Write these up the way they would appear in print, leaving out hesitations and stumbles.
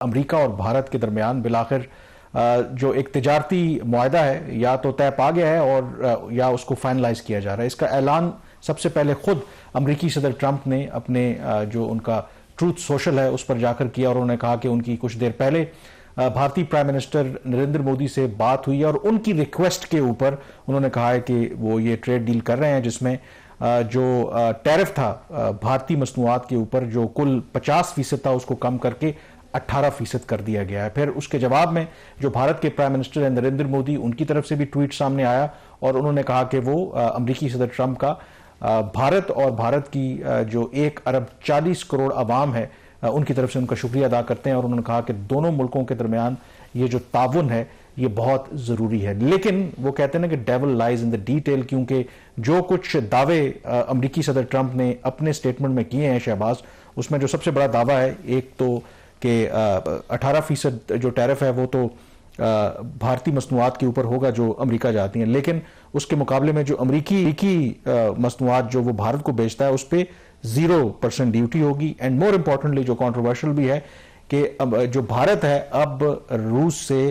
America और भारत के दरमियान बिलाखिर जो एक तिजारती मुआहदा है या तो तय पा गया है और या उसको फाइनलाइज किया जा रहा है। इसका ऐलान सबसे पहले खुद अमेरिकी सदर ट्रंप ने अपने जो उनका ट्रूथ सोशल है उस पर जाकर किया और उन्होंने कहा कि उनकी कुछ देर पहले भारतीय प्राइम मिनिस्टर नरेंद्र मोदी से बात हुई है और उनकी रिक्वेस्ट के ऊपर उन्होंने कहा है कि वो ये ट्रेड डील कर रहे हैं जिसमें जो टैरिफ था भारतीय मसनूआत के ऊपर जो कुल 50% था उसको कम करके 18% कर दिया गया है। फिर उसके जवाब में जो भारत के प्राइम मिनिस्टर हैं नरेंद्र मोदी, उनकी तरफ से भी ट्वीट सामने आया और उन्होंने कहा कि वो अमेरिकी सदर ट्रंप का भारत और भारत की जो 1 अरब 40 करोड़ आवाम है उनकी तरफ से उनका शुक्रिया अदा करते हैं और उन्होंने कहा कि दोनों मुल्कों के दरमियान ये जो ताउन है ये बहुत जरूरी है। लेकिन वो कहते हैं ना कि devil lies in the detail, क्योंकि जो कुछ दावे अमेरिकी सदर ट्रंप ने अपने स्टेटमेंट में किए हैं शहबाज, उसमें जो सबसे बड़ा दावा है एक तो कि 18% जो टैरिफ है वो तो भारतीय मसनूआत के ऊपर होगा जो अमेरिका जाती हैं, लेकिन उसके मुकाबले में जो अमेरिकी मसनूआत जो वो भारत को बेचता है उस पर 0% ड्यूटी होगी। एंड मोर इंपॉर्टेंटली जो कंट्रोवर्शियल भी है कि जो भारत है अब रूस से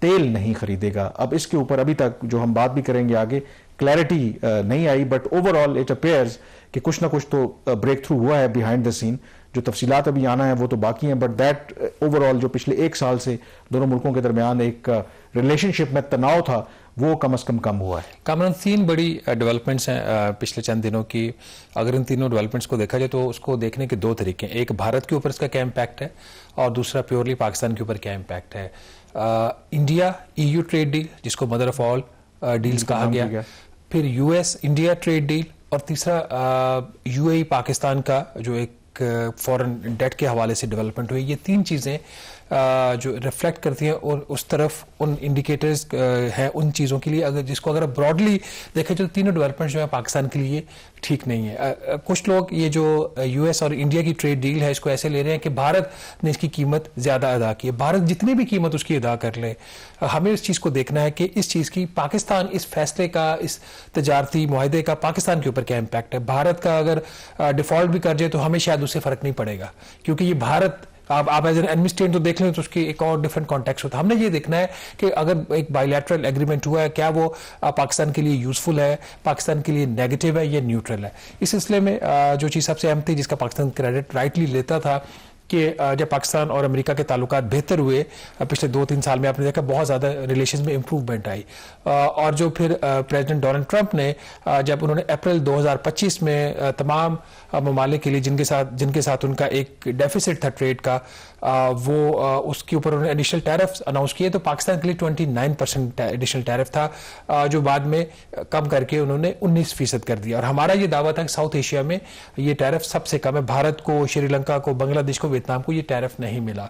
तेल नहीं खरीदेगा। अब इसके ऊपर अभी तक जो हम बात भी करेंगे आगे क्लैरिटी नहीं आई, बट ओवरऑल इट अपेयर्स कि कुछ ना कुछ तो ब्रेक थ्रू हुआ है बिहाइंड द सीन। जो तफसीलात अभी आना है वो तो बाकी हैं, बट दैट ओवरऑल जो पिछले 1 साल से दोनों मुल्कों के दरमियान एक रिलेशनशिप में तनाव था वो कम से कम हुआ है। कामरान, 3 बड़ी डेवलपमेंट्स हैं पिछले चंद दिनों की। अगर इन तीनों डेवलपमेंट्स को देखा जाए तो उसको देखने के 2 तरीके हैं। एक भारत के ऊपर इसका क्या इम्पैक्ट है और दूसरा प्योरली पाकिस्तान के ऊपर क्या इम्पैक्ट है। इंडिया EU ट्रेड डील जिसको मदर ऑफ ऑल डील्स कहा गया, फिर US इंडिया ट्रेड डील और तीसरा UAE पाकिस्तान का जो एक फॉरेन डेट के हवाले से डेवलपमेंट हुई। ये 3 चीज़ें जो रिफ्लेक्ट करती हैं और उस तरफ उन इंडिकेटर्स हैं उन चीज़ों के लिए अगर ब्रॉडली देखें तो तीनों डेवलपमेंट जो है पाकिस्तान के लिए ठीक नहीं है। कुछ लोग ये जो US और इंडिया की ट्रेड डील है इसको ऐसे ले रहे हैं कि भारत ने इसकी कीमत ज़्यादा अदा की है। भारत जितनी भी कीमत उसकी अदा कर ले, हमें इस चीज़ को देखना है कि इस चीज़ की पाकिस्तान इस फैसले का, इस तजारती मुआहदे का पाकिस्तान के ऊपर क्या इम्पैक्ट है। भारत का अगर डिफॉल्ट भी कर जाए तो हमें शायद उससे फ़र्क नहीं पड़ेगा, क्योंकि ये भारत आप एज एन एडमिनिस्ट्रेटर तो देख लें तो उसकी एक और डिफरेंट कॉन्टेक्स्ट होता है। हमने ये देखना है कि अगर एक बायलैटरल एग्रीमेंट हुआ है क्या वो पाकिस्तान के लिए यूजफुल है, पाकिस्तान के लिए नेगेटिव है या न्यूट्रल है। इस सिलसिले में जो चीज़ सबसे अहम थी जिसका पाकिस्तान क्रेडिट राइटली लेता था कि जब पाकिस्तान और अमेरिका के ताल्लुकात बेहतर हुए पिछले 2-3 साल में, आपने देखा बहुत ज़्यादा रिलेशन में इंप्रूवमेंट आई। और जो फिर प्रेसिडेंट डोनाल्ड ट्रंप ने जब उन्होंने अप्रैल 2025 में तमाम ममालिक के लिए जिनके साथ उनका एक डेफिसिट था ट्रेड का, वो उसके ऊपर उन्होंने एडिशनल टैरिफ अनाउंस किए तो पाकिस्तान के लिए 29% एडिशनल टैरिफ था जो बाद में कम करके उन्होंने 19% कर दिया। और हमारा ये दावा था कि साउथ एशिया में ये टैरिफ सबसे कम है। भारत को, श्रीलंका को, बांग्लादेश को, वियतनाम को ये टैरिफ नहीं मिला।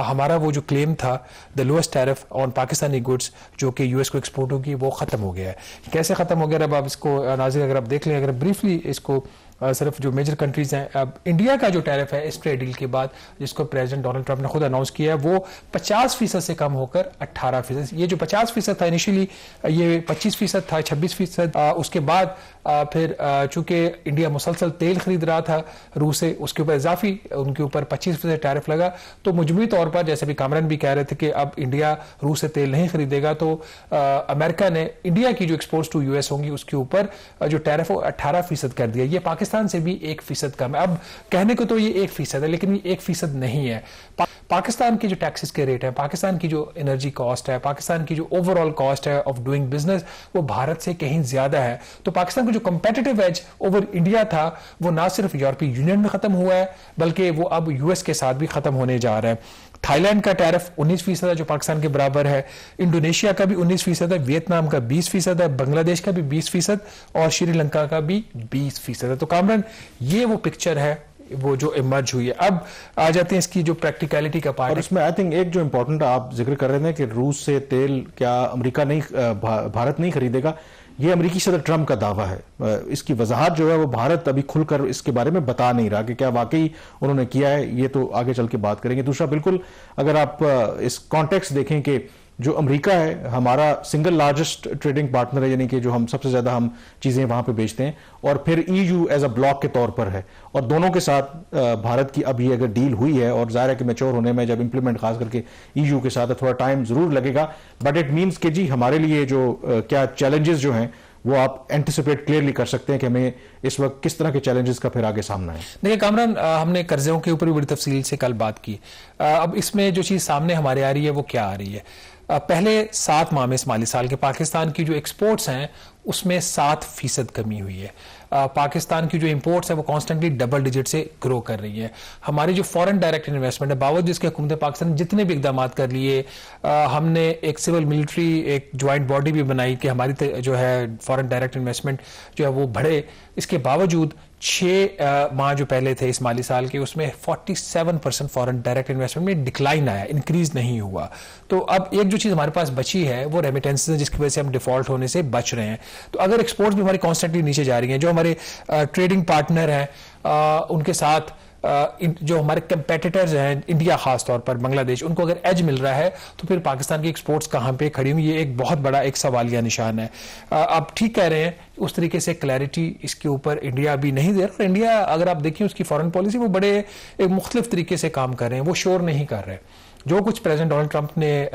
हमारा वो जो क्लेम था the lowest tariff on Pakistani goods जो कि US को एक्सपोर्ट होगी वो ख़त्म हो गया है। कैसे ख़त्म हो गया अब आप इसको नाज़रीन अगर आप देख लें, अगर ब्रीफली इसको सिर्फ जो मेजर कंट्रीज हैं, अब इंडिया का जो टैरिफ है इस ट्रेड डील के बाद जिसको प्रेसिडेंट डोनाल्ड ट्रंप ने खुद अनाउंस किया है वो 50% से कम होकर 18%। ये जो 50% था इनिशियली ये 25% था, 26%। उसके बाद फिर चूंकि इंडिया मुसलसल तेल खरीद रहा था रूस से, उसके ऊपर इजाफी उनके ऊपर 25% टैरिफ लगा। तो मुजमली तौर पर जैसे भी कामरान भी कह रहे थे कि अब इंडिया रूस से तेल नहीं खरीदेगा, तो अमेरिका ने इंडिया की जो एक्सपोर्ट्स टू US होंगी उसके ऊपर जो टैरिफ है 18% कर दिया। ये पाकिस्तान से भी 1% कम है। अब कहने को तो ये 1% है लेकिन ये 1% नहीं है। पाकिस्तान के जो टैक्सेस के रेट है, पाकिस्तान की जो एनर्जी कॉस्ट है, पाकिस्तान की जो ओवरऑल कॉस्ट है ऑफ डूइंग बिजनेस वो भारत से कहीं ज्यादा है। तो पाकिस्तान का जो कंपेटिटिव एज ओवर इंडिया था वो ना सिर्फ यूरोपीय यूनियन में खत्म हुआ है बल्कि वो अब US के साथ भी खत्म होने जा रहा है। थाईलैंड का टैरिफ 19% है जो पाकिस्तान के बराबर है, इंडोनेशिया का भी 19% है, वियतनाम का 20% है, बांग्लादेश का भी 20% और श्रीलंका का भी 20% है। तो कामरान ये वो पिक्चर है वो जो इमर्ज हुई है। अब आ जाते हैं इसकी जो प्रैक्टिकलिटी का पार्ट। और इसमें आई थिंक एक जो इंपॉर्टेंट आप जिक्र कर रहे थे कि रूस से तेल क्या अमेरिका नहीं भारत नहीं खरीदेगा, ये अमेरिकी सदर ट्रंप का दावा है। इसकी वजाहत जो है वो भारत अभी खुलकर इसके बारे में बता नहीं रहा कि क्या वाकई उन्होंने किया है, ये तो आगे चल के बात करेंगे। दूसरा, बिल्कुल अगर आप इस कॉन्टेक्स्ट देखें कि जो अमेरिका है हमारा सिंगल लार्जेस्ट ट्रेडिंग पार्टनर है, यानी कि जो हम सबसे ज्यादा हम चीजें वहां पे बेचते हैं, और फिर ईयू एज अ ब्लॉक के तौर पर है, और दोनों के साथ भारत की अभी अगर डील हुई है, और जाहिर है कि मैच्योर होने में जब इंप्लीमेंट खास करके ईयू के साथ थोड़ा टाइम जरूर लगेगा, बट इट मीन्स कि जी हमारे लिए जो क्या चैलेंजेस जो हैं वो आप एंटिसिपेट क्लियरली कर सकते हैं कि हमें इस वक्त किस तरह के चैलेंजेस का फिर आगे सामना है। देखिए कामरान, हमने कर्जों के ऊपर भी बड़ी तफसील से कल बात की। अब इसमें जो चीज़ सामने हमारे आ रही है वो क्या आ रही है? पहले 7 माह में इस माली साल के पाकिस्तान की जो एक्सपोर्ट्स हैं उसमें 7% कमी हुई है। पाकिस्तान की जो इंपोर्ट्स है वो कॉन्स्टेंटली डबल डिजिट से ग्रो कर रही है। हमारी जो फॉरेन डायरेक्ट इन्वेस्टमेंट है, बावजूद जिसके हुकूमत पाकिस्तान ने जितने भी इकदाम कर लिए, हमने एक सिविल मिलिट्री एक ज्वाइंट बॉडी भी बनाई कि हमारी जो है फॉरेन डायरेक्ट इन्वेस्टमेंट जो है वो बढ़े। इसके बावजूद 6 माह जो पहले थे इस माली साल के, उसमें 47% फॉरेन डायरेक्ट इन्वेस्टमेंट में डिक्लाइन आया, इंक्रीज नहीं हुआ। तो अब एक जो चीज़ हमारे पास बची है वो रेमिटेंसेस है, जिसकी वजह से हम डिफॉल्ट होने से बच रहे हैं। तो अगर एक्सपोर्ट्स भी हमारी कॉन्स्टेंटली नीचे जा रही हैं, जो हमारे ट्रेडिंग पार्टनर हैं उनके साथ जो हमारे कंपेटिटर्स हैं, इंडिया खास तौर पर, बांग्लादेश, उनको अगर एज मिल रहा है तो फिर पाकिस्तान की एक्सपोर्ट्स कहां पे खड़ी हुई, ये एक बहुत बड़ा एक सवालिया निशान है। आप ठीक कह रहे हैं, उस तरीके से क्लैरिटी इसके ऊपर इंडिया अभी नहीं दे रहा। इंडिया अगर आप देखिए उसकी फॉरेन पॉलिसी वो बड़े एक मुख्तलिफ तरीके से काम कर रहे हैं, वो शोर नहीं कर रहे। जो कुछ प्रेसिडेंट डोनाल्ड ट्रंप ने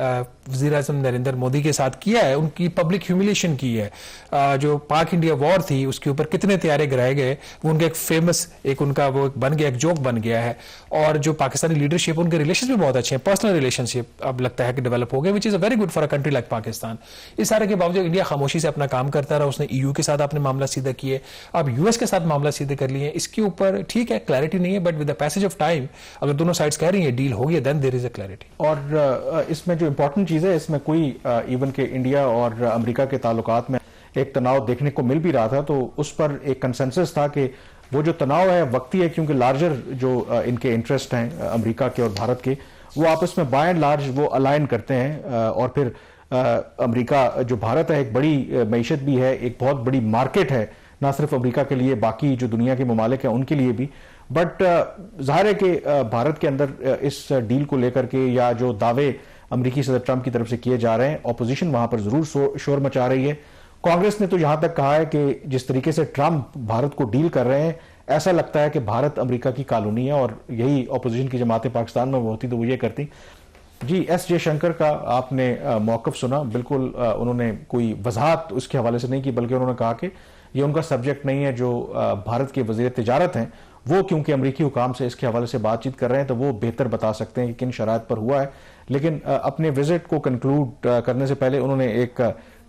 वज़ीर आज़म नरेंद्र मोदी के साथ किया है, उनकी पब्लिक ह्यूमिलेशन की है। जो पाक इंडिया वॉर थी उसके ऊपर कितने तैयारे गिराए गए, वो उनका एक फेमस एक उनका वो बन गया, एक जोक बन गया है। और जो पाकिस्तानी लीडरशिप, उनके रिलेशन भी बहुत अच्छे हैं, पर्सनल रिलेशनशिप अब लगता है कि डेवलप हो गए, which is a very good for a country like Pakistan. इस सारे के बावजूद इंडिया खामोशी से अपना काम करता रहा। उसने ईयू के साथ अपने मामला सीधे किए, अब यूएस के साथ मामला सीधे कर लिए। इसके ऊपर ठीक है क्लैरिटी नहीं है, but with the passage of time अगर दोनों साइड्स कह रही है डील होगी, then there is a clarity. और इसमें जो इंपॉर्टेंट चीज है, इसमें कोई इवन के इंडिया और अमेरिका के ताल्लुकात में एक तनाव देखने को मिल भी रहा था, तो उस पर एक कंसेंसस था कि वो जो तनाव है वक्ती है, क्योंकि लार्जर जो इनके इंटरेस्ट हैं अमेरिका के और भारत के, वो आपस में बाय एंड लार्ज वो अलाइन करते हैं। और फिर अमेरिका जो भारत है एक बड़ी मईशत भी है, एक बहुत बड़ी मार्केट है, ना सिर्फ अमेरिका के लिए, बाकी जो दुनिया के ममालिक हैं उनके लिए भी। बट जाहिर है कि भारत के अंदर इस डील को लेकर के या जो दावे अमेरिकी सदर ट्रंप की तरफ से किए जा रहे हैं, ऑपोजिशन वहां पर जरूर शोर मचा रही है। कांग्रेस ने तो यहां तक कहा है कि जिस तरीके से ट्रंप भारत को डील कर रहे हैं, ऐसा लगता है कि भारत अमेरिका की कॉलोनी है, और यही ऑपोजिशन की जमातें पाकिस्तान में होती तो वो ये करती। जी, एस जयशंकर का आपने मौक़िफ़ सुना, बिल्कुल उन्होंने कोई वजाहत उसके हवाले से नहीं की, बल्कि उन्होंने कहा कि ये उनका सब्जेक्ट नहीं है। जो भारत के वज़ीर तिजारत हैं वो क्योंकि अमरीकी हुकाम से इसके हवाले से बातचीत कर रहे हैं, तो वो बेहतर बता सकते हैं कि किन शराइत पर हुआ है। लेकिन अपने विजिट को कंक्लूड करने से पहले उन्होंने एक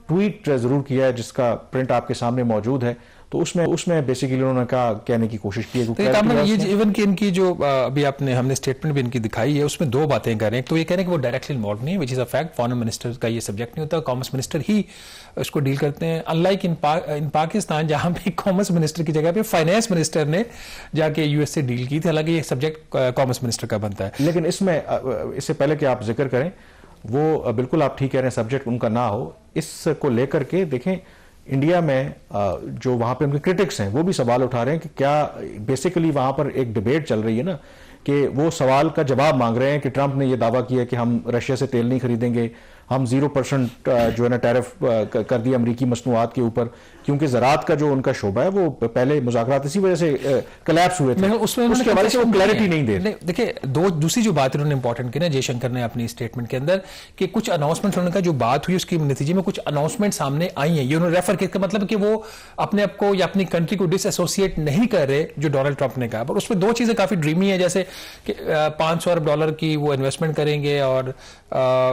ट्वीट जरूर किया है, जिसका प्रिंट आपके सामने मौजूद है। तो उसमें बेसिकली उन्होंने कहा कहने की कोशिश की है, ये इवन की इनकी जो अभी हमने स्टेटमेंट भी इनकी दिखाई है, उसमें 2 बातें कर रहे हैं। तो ये कह रहे हैं कि वो डायरेक्टली इन्वॉल्व नहीं है, which is a fact. Foreign minister का ये सब्जेक्ट नहीं होता, कॉमर्स मिनिस्टर ही उसको डील करते हैं। अनलाइक इन पाकिस्तान, जहां पे कॉमर्स मिनिस्टर की जगह पे फाइनेंस मिनिस्टर ने जाके यूएस से डील की थी, हालांकि ये सब्जेक्ट कॉमर्स मिनिस्टर का बनता है। लेकिन इसमें इससे पहले कि आप जिक्र करें, वो बिल्कुल आप ठीक कह रहे हैं, सब्जेक्ट उनका ना हो, इसको लेकर के देखें इंडिया में जो वहां पे उनके क्रिटिक्स हैं वो भी सवाल उठा रहे हैं कि क्या बेसिकली वहां पर एक डिबेट चल रही है ना, कि वो सवाल का जवाब मांग रहे हैं कि ट्रंप ने ये दावा किया कि हम रशिया से तेल नहीं खरीदेंगे, हम 0% जो है ना टैरिफ कर दिया अमरीकी मसनूआत के ऊपर, क्योंकि ज़राअत का जो उनका शोबा है वो पहले मुज़ाकरात इसी वजह से कोलैप्स हुए थे, उसके हवाले से वो क्लैरिटी नहीं दे। देखिए, दूसरी जो बात उन्होंने इंपॉर्टेंट की ना जयशंकर ने अपनी स्टेटमेंट के अंदर, कि कुछ अनाउंसमेंट होने का जो बात हुई उसके नतीजे में कुछ अनाउंसमेंट सामने आई हैं, ये उन्होंने रेफर किया, मतलब कि वो अपने आप को या अपनी कंट्री को डिसएसोसिएट नहीं कर रहे, जो डोनाल्ड ट्रंप ने कहा। पर उसमें 2 चीजें काफी ड्रीमी है, जैसे कि $500 अरब की वो इन्वेस्टमेंट करेंगे, और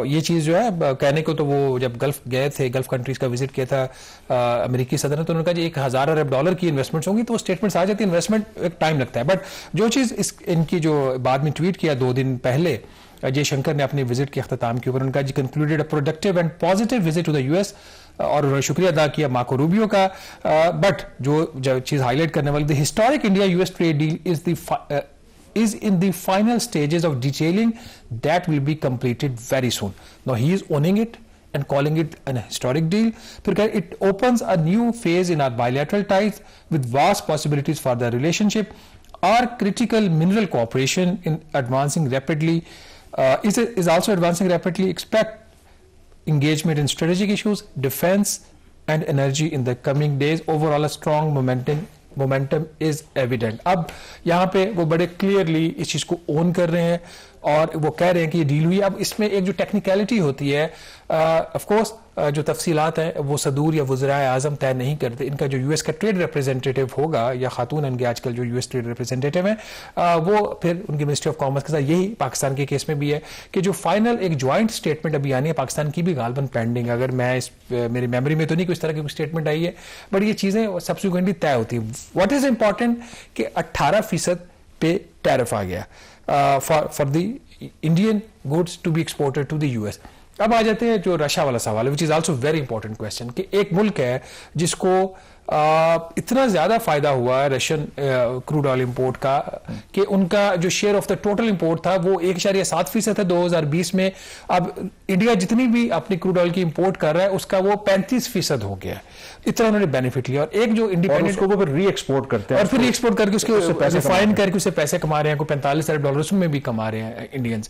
ये चीज जो है कहने को, तो वो जब गल्फ गए थे, गल्फ कंट्रीज का विजिट किया था अमेरिकी सदर ने, तो उन्होंने कहा जी $1000 अरब की इन्वेस्टमेंट्स होंगी, तो वो स्टेटमेंट्स आ जाती है, इन्वेस्टमेंट एक टाइम लगता है। बट जो चीज इनकी जो बाद में ट्वीट किया 2 दिन पहले जयशंकर ने अपने विजिट के अख्ताम के ऊपर, उनका जी concluded a productive and positive visit to the US, और उन्होंने शुक्रिया अदा किया मार्को रूबियो का। बट जो चीज हाईलाइट करने वाली, the historic India US trade deal is in the final stages of detailing that will be completed very soon. Now he is owning it and calling it an historic deal. It opens a new phase in our bilateral ties with vast possibilities for the relationship. Our critical mineral cooperation in advancing rapidly is also advancing rapidly. Expect engagement in strategic issues, defense and energy in the coming days. Overall, a strong momentum is evident. अब यहाँ पे वो बड़े clearly इस चीज को own कर रहे हैं और वो कह रहे हैं कि ये डील हुई। अब इसमें एक जो टेक्निकलिटी होती है, ऑफ कोर्स जो तफसीलात हैं वो सदूर या वज़राए आज़म तय नहीं करते। इनका जो यूएस का ट्रेड रिप्रेजेंटेटिव होगा या खातून इनके आजकल जो यूएस ट्रेड रिप्रेजेंटेटिव हैं, वो फिर उनकी मिनिस्ट्री ऑफ कॉमर्स के साथ, यही पाकिस्तान के केस में भी है कि जो फाइनल एक ज्वाइंट स्टेटमेंट अभी आनी है, पाकिस्तान की भी गालबन पेंडिंग, अगर मैं मेरी मेमोरी में तो नहीं कोई तरह की स्टेटमेंट आई है, बट ये चीज़ें सब्सिक्वेंटली तय होती है। व्हाट इज इंपॉर्टेंट कि 18% पे टैरिफ आ गया for the Indian goods to be exported to the US. अब आ जाते हैं जो रशिया वाला सवाल है, which is also very important question, कि एक मुल्क है जिसको इतना ज्यादा फायदा हुआ है रशियन क्रूड ऑयल इंपोर्ट का कि उनका जो share of the total import था वो 1.7% था 2020 में। अब इंडिया जितनी भी अपनी क्रूड ऑयल की इंपोर्ट कर रहा है उसका वो 35% हो गया। इतना उन्होंने बेनिफिट लिया। और एक जो इंडिपेंडेंट उसको फिर री एक्सपोर्ट करते हैं और फिर री एक्सपोर्ट करके उसके रिफाइन करके उससे पैसे कमा रहे हैं, कोई $45 अरब उसमें भी कमा रहे हैं इंडियंस।